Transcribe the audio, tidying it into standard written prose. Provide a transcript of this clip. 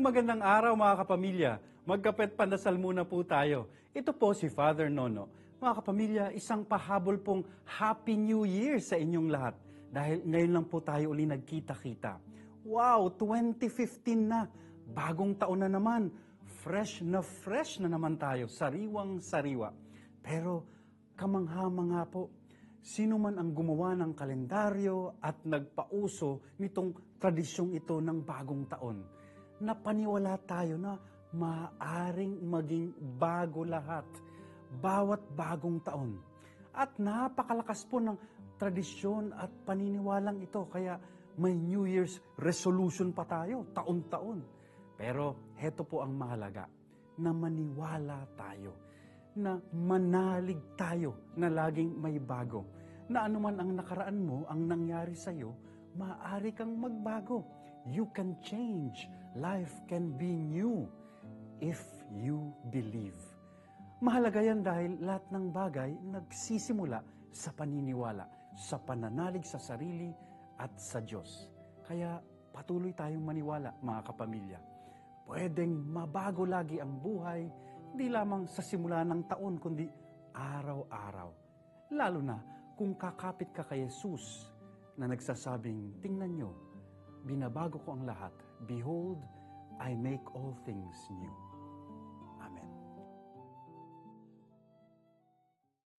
Magandang araw mga kapamilya. Magkapet pandasal muna po tayo. Ito po si Father Nono. Mga kapamilya, isang pahabol pong Happy New Year sa inyong lahat. Dahil ngayon lang po tayo uli nagkita-kita. Wow, 2015 na. Bagong taon na naman. Fresh na naman tayo. Sariwang-sariwa. Pero kamangha-mangha po. Sino man ang gumawa ng kalendaryo at nagpauso nitong tradisyong ito ng bagong taon, napaniwala tayo na maaaring maging bago lahat, bawat bagong taon. At napakalakas po ng tradisyon at paniniwalang ito, kaya may New Year's resolution pa tayo, taon-taon. Pero heto po ang mahalaga, na maniwala tayo, na manalig tayo na laging may bago, na anuman ang nakaraan mo, ang nangyari sa'yo, maaari kang magbago. You can change. Life can be new if you believe. Mahalaga yan dahil lahat ng bagay nagsisimula sa paniniwala, sa pananalig sa sarili at sa Diyos. Kaya patuloy tayong maniwala, mga kapamilya. Pwedeng mabago lagi ang buhay, hindi lamang sa simula ng taon, kundi araw-araw. Lalo na kung kakapit ka kay Jesus na nagsasabing, tingnan nyo, binabago ko ang lahat. Behold, I make all things new.